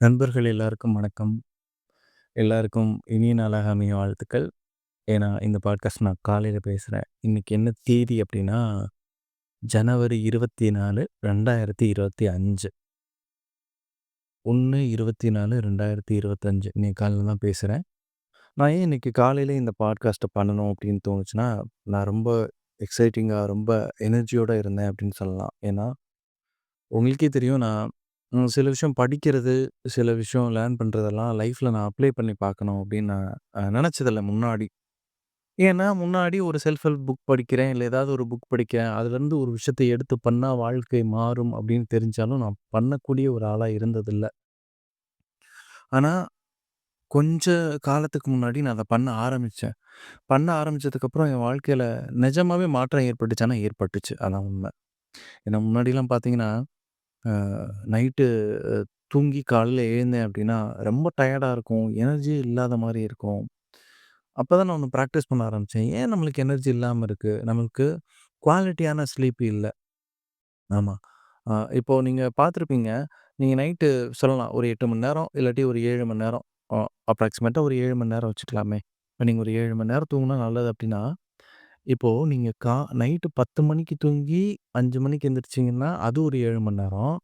நண்பர்கள் எல்லாருக்கும் வணக்கம். எல்லாருக்கும் இனிய நாளாக அமைய வாழ்த்துக்கள். ஏன்னா, இந்த பாட்காஸ்ட் நான் காலையில பேசுறேன். இன்னைக்கு என்ன தேதி அப்டின்னா, ஜனவரி 24, 2025. 1/24, 2025 இன்னைக்கு காலையில தான் பேசுறேன். நான் ஏன் இன்னைக்கு காலையில இந்த பாட்காஸ்ட்ட பண்ணணும் அப்டின்னு தோணுச்சுன்னா, நான் ரொம்ப எக்ஸைட்டிங்கா, ரொம்ப எனர்ஜியோட இருந்தேன் அப்டின்னு சொல்லலாம். ஏன்னா, உங்களுக்கே தெரியும் நான் சில விஷயம் படிக்கிறது, சில விஷயம் லேர்ன் பண்றதெல்லாம் லைஃப்ல நான் அப்ளை பண்ணி பார்க்கணும் அப்டின்னு நான் நெனச்சதில்ல முன்னாடி. ஏன்னா, முன்னாடி ஒரு செல்ஃப் ஹெல்ப் புக் படிக்கிறேன், இல்ல ஏதாவது ஒரு புக் படிக்கிறேன். அதுலேருந்து ஒரு விஷயத்த எடுத்து பண்ணா வாழ்க்கை மாறும் அப்படின்னு தெரிஞ்சாலும், நான் பண்ணக்கூடிய ஒரு ஆளா இருந்ததில்ல. ஆனா, கொஞ்ச காலத்துக்கு முன்னாடி நான் அத பண்ண ஆரம்பிச்சேன். பண்ண ஆரம்பிச்சதுக்கப்புறம் என் வாழ்க்கையில நிஜமாவே மாற்றம் ஏற்பட்டுச்சான்னா ஏற்பட்டுச்சு. அதான் உண்ம. ஏன்னா முன்னாடிலாம் பார்த்தீங்கன்னா, அ நைட்டு தூங்கி காலையில எழுந்தேன் அப்படின்னா, ரொம்ப டயர்டா இருக்கும். எனர்ஜியே இல்லாத மாரி இருக்கும். அப்பதான் நான் ஒண்ணு பிராக்டிஸ் பண்ண ஆரம்பிச்சேன். ஏன் நம்மளுக்கு எனர்ஜி இல்லாம இருக்கு? நமக்கு குவாலிட்டியான ஸ்லீப் இல்ல. ஆமா. இப்போ நீங்க பார்த்துருப்பீங்க. நீங்க நைட்டு சொல்லலாம் ஒரு 8 மணி நேரம், இல்லாட்டி ஒரு 7 மணி நேரம். அ அப்ராக்ஸிமேட்டா ஒரு 7 மணி நேரம் வச்சுக்கலாமே. இப்ப நீங்க ஒரு 7 மணி நேரம் தூங்குனா நல்லது அப்டின்னா, இப்போ நீங்க நைட்டு 10 மணிக்கு தூங்கி 5 மணிக்கு எந்திரிச்சீங்கன்னா, அது ஒரு 7 மணி நேரம்.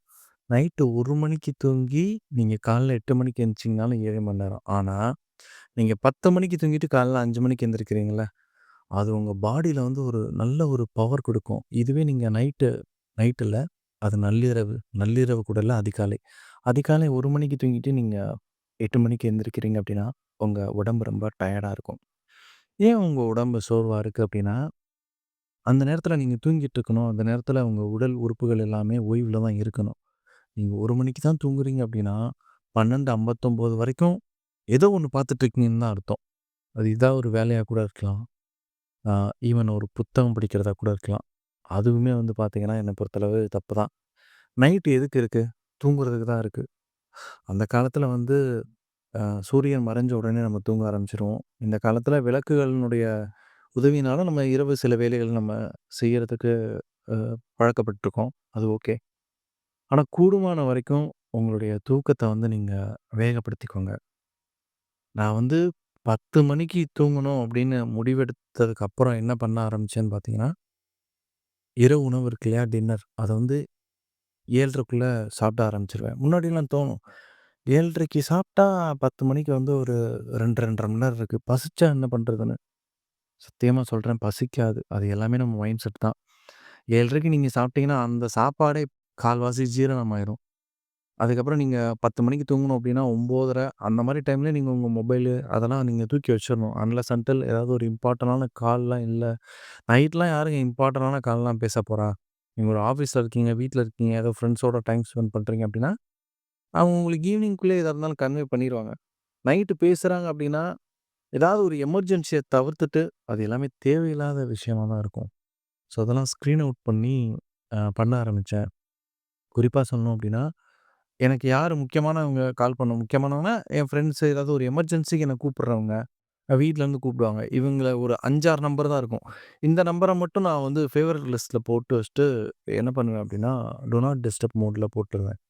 நைட்டு 1 மணிக்கு தூங்கி, நீங்க காலைல 8 மணிக்கு எந்திரிச்சீங்கனாலும் 7 மணி நேரம். ஆனா, நீங்க 10 மணிக்கு தூங்கிட்டு காலைல 5 மணிக்கு எந்திரிக்கிறீங்கல்ல, அது உங்க பாடியில வந்து ஒரு நல்ல ஒரு பவர் குடுக்கும். இதுவே நீங்க நைட் இல்ல, அது நள்ளிரவு. நள்ளிரவு கூட இல்ல, அதிகாலை. அதிகாலை 1 மணிக்கு தூங்கிட்டு நீங்க 8 மணிக்கு எந்திரிக்கிறீங்க அப்டின்னா, உங்க உடம்பு ரொம்ப டயர்டா இருக்கும். ஏன் உங்க உடம்பு சோர்வா இருக்கு அப்டின்னா, அந்த நேரத்தில நீங்க தூங்கிட்டு இருக்கணும். அந்த நேரத்தில உங்க உடல் உறுப்புகள் எல்லாமே ஓய்வுல தான் இருக்கணும். நீங்க 1 மணிக்கு தான் தூங்குறீங்க அப்டின்னா, 12:59 வரைக்கும் ஏதோ ஒண்ணு பார்த்துட்டு இருக்கீங்கன்னு தான் அர்த்தம். அது இதா ஒரு வேலையா கூட இருக்கலாம். ஆ ஈவன் ஒரு புத்தகம் படிக்கிறதா கூட இருக்கலாம். அதுவுமே வந்து பார்த்தீங்கன்னா, என்ன பொறுத்தளவு தப்பு தான். நைட் எதுக்கு இருக்கு? தூங்குறதுக்கு தான் இருக்கு. அந்த காலத்தில வந்து சூரியன் மறைஞ்ச உடனே நம்ம தூங்க ஆரம்பிச்சுருவோம். இந்த காலத்தில விளக்குகளினுடைய உதவியினால நம்ம இரவு சில வேலைகள் நம்ம செய்யறதுக்கு அ பழக்கப்பட்டுருக்கோம். அது ஓகே. ஆனா கூடுமான வரைக்கும் உங்களுடைய தூக்கத்த வந்து நீங்க வேகப்படுத்திக்கோங்க. நான் வந்து 10 மணிக்கு தூங்கணும் அப்படின்னு முடிவெடுத்ததுக்கு அப்புறம் என்ன பண்ண ஆரம்பிச்சேன்னு பார்த்தீங்கன்னா, இரவு உணவு இருக்கு இல்லையா? டின்னர். அத வந்து 7:30க்குள்ள சாப்பிட ஆரம்பிச்சுருவேன். முன்னாடிலாம் தோணும். 7:30க்கு சாப்பிட்டா 10 மணிக்கு வந்து ஒரு 2, 2:30 மணி நேரம் இருக்கு. பசிச்சா என்ன பண்றதுன்னு? சத்தியமா சொல்றேன் பசிக்காது. அது எல்லாமே நம்ம மைண்ட் செட் தான். 7:30க்கு நீங்க சாப்பிட்டீங்கன்னா, அந்த சாப்பாடே கால்வாசி ஜீரணம் ஆயிரும். அதுக்கப்புறம் நீங்க 10 மணிக்கு தூங்கணும் அப்டின்னா 9:30 அந்த மாரி டைம்ல நீங்க உங்க மொபைலு அதெல்லாம் நீங்க தூக்கி வச்சுரணும். அன்லெஸ் அன்டில் ஏதாவது ஒரு இம்பார்ட்டன்டான கால்லாம் இல்ல. நைட்லாம் யாருங்க இம்பார்ட்டன்டான கால்லாம் பேச போறா? நீங்க ஒரு ஆஃபீஸ்ல இருக்கீங்க, வீட்ல இருக்கீங்க, ஏதோ ஃப்ரெண்ட்ஸோட டைம் ஸ்பெண்ட் பண்றீங்க அப்டின்னா, அவங்க உங்களுக்கு ஈவினிங்குள்ளே எதா இருந்தாலும் கன்வே பண்ணிருவாங்க. நைட்டு பேசுறாங்க அப்டின்னா, ஏதாவது ஒரு எமர்ஜென்சிய தவிர்த்துட்டு, அது எல்லாமே தேவையில்லாத விஷயமா தான் இருக்கும். ஸோ, அதெல்லாம் ஸ்க்ரீன் அவுட் பண்ணி பண்ண ஆரம்பிச்சேன். குறிப்பா சொல்லணும் அப்டின்னா, எனக்கு யாரு முக்கியமானவங்க கால் பண்ண முக்கியமானவங்கன்னா, என் ஃப்ரெண்ட்ஸு ஏதாவது ஒரு எமர்ஜென்சிக்கு என்ன கூப்பிடுறவங்க, வீட்லருந்து கூப்பிடுவாங்க. இவங்கள ஒரு 5, 6 நம்பர் தான் இருக்கும். இந்த நம்பர மட்டும் நான் வந்து ஃபேவரைட் லிஸ்ட்ல போட்டு வச்சுட்டு, என்ன பண்ணுவேன் அப்டின்னா, டூ நாட் டிஸ்டர்ப் மோட்ல போட்டுருவேன்.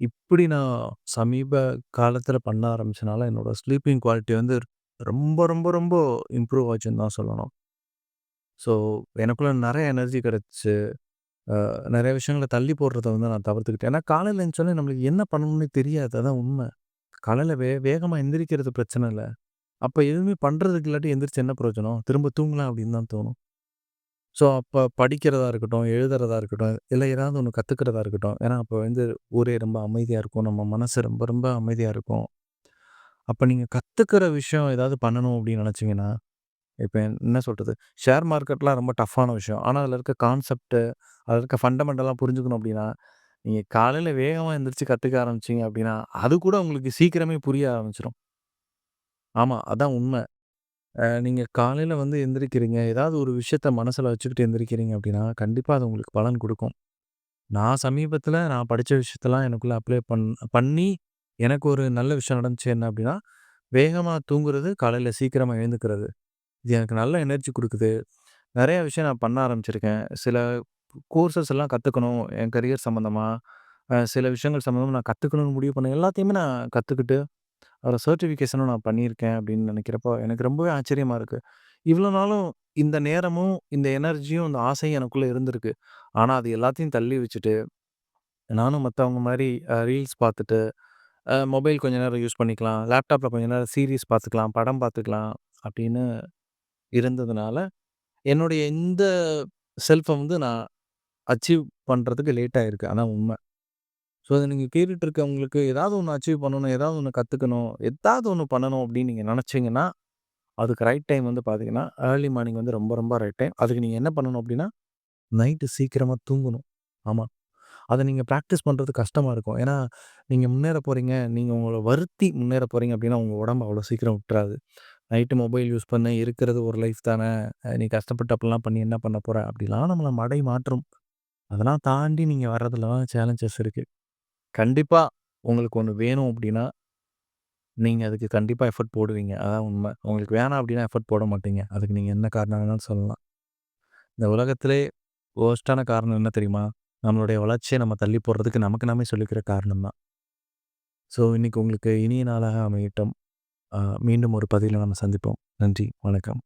இப்டி நான் சமீப காலத்தில பண்ண ஆரம்பிச்சனால, என்னோட ஸ்லீப்பிங் குவாலிட்டி வந்து ரொம்ப, ரொம்ப, ரொம்ப இம்ப்ரூவ் ஆச்சுன்னு தான் சொல்லணும். ஸோ, எனக்குள்ள நெறைய எனர்ஜி கிடைச்சுச்சு. நெறைய விஷயங்கள தள்ளி போடுறத வந்து நான் தவிர்த்துக்கிட்டேன். ஏன்னா காலையில எந்திரிச்சோனே நம்மளுக்கு என்ன பண்ணணும்னே தெரியாது. அதான் உண்ம. காலையில வேகமா எந்திரிக்கிறது பிரச்சனை இல்ல. அப்ப எதுவுமே பண்றதுக்கு இல்லாட்டி எந்திரிச்சு என்ன பிரயோஜனம்? திரும்ப தூங்கலாம் அப்படின்னு தான் தோணும். ஸோ அப்ப படிக்கிறதா இருக்கட்டும், எழுதுறதா இருக்கட்டும், இல்ல ஏதாவது ஒண்ணு கத்துக்கிறதா இருக்கட்டும். ஏன்னா அப்ப வந்து ஊரே ரொம்ப அமைதியா இருக்கும். நம்ம மனசு ரொம்ப ரொம்ப அமைதியா இருக்கும். அப்ப நீங்க கத்துக்கிற விஷயம் ஏதாவது பண்ணணும் அப்படின்னு நினைச்சீங்கன்னா, இப்ப என்ன சொல்றது? ஷேர் மார்க்கெட்லாம் ரொம்ப டஃப்பான விஷயம். ஆனா அதுல இருக்க கான்செப்ட், அதுல இருக்க ஃபண்டமெண்டல்லாம் புரிஞ்சுக்கணும் அப்படின்னா, நீங்க காலையில வேகமா எந்திரிச்சு கத்துக்க ஆரம்பிச்சீங்க அப்படின்னா, அது கூட உங்களுக்கு சீக்கிரமே புரிய ஆரம்பிச்சுரும். ஆமா, அதான் உண்ம. நீங்க காலையில வந்து எந்திரிக்கிறீங்க, ஏதாவது ஒரு விஷயத்த மனசுல வச்சுக்கிட்டு எந்திரிக்கிறீங்க அப்படின்னா, கண்டிப்பா அது உங்களுக்கு பலன் குடுக்கும். நான் சமீபத்தில நான் படிச்ச விஷயத்தலாம் எனக்குள்ள அப்ளை பண்ணி, எனக்கு ஒரு நல்ல விஷயம் நடந்துச்சு என்ன அப்படின்னா, வேகமா தூங்குறது, காலையில சீக்கிரமா எழுந்துக்கிறது. இது எனக்கு நல்ல எனர்ஜி குடுக்குது. நெறைய விஷயம் நான் பண்ண ஆரம்பிச்சிருக்கேன். சில கோர்சஸ் எல்லாம் கத்துக்கணும், என் கரியர் சம்மந்தமா. சில விஷயங்கள் சம்மந்தமா நான் கத்துக்கணும்னு முடிவு பண்ண எல்லாத்தையுமே நான் கத்துக்கிட்டு, அதில சர்டிஃபிகேஷனும் நான் பண்ணியிருக்கேன் அப்படின்னு நினைக்கிறப்போ, எனக்கு ரொம்பவே ஆச்சரியமா இருக்கு. இவ்வளோ நாளும் இந்த நேரமும், இந்த எனர்ஜியும், இந்த ஆசையும் எனக்குள்ள இருந்திருக்கு. ஆனா, அது எல்லாத்தையும் தள்ளி வச்சுட்டு, நானும் மத்தவங்க மாரி ரீல்ஸ் பார்த்துட்டு, மொபைல் கொஞ்ச நேரம் யூஸ் பண்ணிக்கலாம், லேப்டாப்ல கொஞ்ச நேரம் சீரிஸ் பார்த்துக்கலாம், படம் பார்த்துக்கலாம் அப்படின்னு இருந்ததுனால, என்னுடைய இந்த செல்ஃப வந்து நான் அச்சீவ் பண்றதுக்கு லேட் ஆயிருக்கு. அதான் உண்ம. ஸோ, அத நீங்க கேட்டுட்டு இருக்கவங்களுக்கு ஏதாவது ஒண்ணு அச்சீவ் பண்ணணும், ஏதாவது ஒண்ணு கத்துக்கணும், ஏதாவது ஒண்ணு பண்ணணும் அப்படின்னு நீங்க நெனச்சீங்கன்னா, அதுக்கு ரைட் டைம் வந்து பார்த்தீங்கன்னா, ஏர்லி மார்னிங் வந்து ரொம்ப ரொம்ப ரைட் டைம். அதுக்கு நீங்க என்ன பண்ணணும் அப்படின்னா, நைட்டு சீக்கிரமா தூங்கணும். ஆமா. அத நீங்க பிராக்டிஸ் பண்றது கஷ்டமா இருக்கும். ஏன்னா, நீங்க முன்னேற போறீங்க, நீங்க உங்கள வருத்தி முன்னேற போறீங்க அப்படின்னா, உங்க உடம்பு அவ்வளோ சீக்கிரம் விட்டுறாது. நைட்டு மொபைல் யூஸ் பண்ண இருக்கிறது ஒரு லைஃப் தான. நீ கஷ்டப்பட்டு அப்படிலாம் பண்ணி என்ன பண்ண போற? அப்படிலாம் நம்மள மடை மாற்றும். அதெல்லாம் தாண்டி நீங்க வர்றதுல தான் சேலஞ்சஸ் இருக்கு. கண்டிப்பா உங்களுக்கு ஒண்ணு வேணும் அப்படின்னா, நீங்க அதுக்கு கண்டிப்பா எஃபோர்ட் போடுவீங்க. அதான் உண்ம. உங்களுக்கு வேணாம் அப்படின்னா எஃபோர்ட் போட மாட்டீங்க. அதுக்கு நீங்க என்ன காரணம் வேணாலும் சொல்லலாம். இந்த உலகத்திலே வொர்ஸ்ட்டான காரணம் என்ன தெரியுமா? நம்மளுடைய வளர்ச்சிய நம்ம தள்ளி போடுறதுக்கு நமக்கு நாமே சொல்லிக்கிற காரணம் தான். ஸோ, இன்னைக்கு உங்களுக்கு இனிய நாளாக அமையட்டும். மீண்டும் ஒரு பதிவில நம்ம சந்திப்போம். நன்றி. வணக்கம்.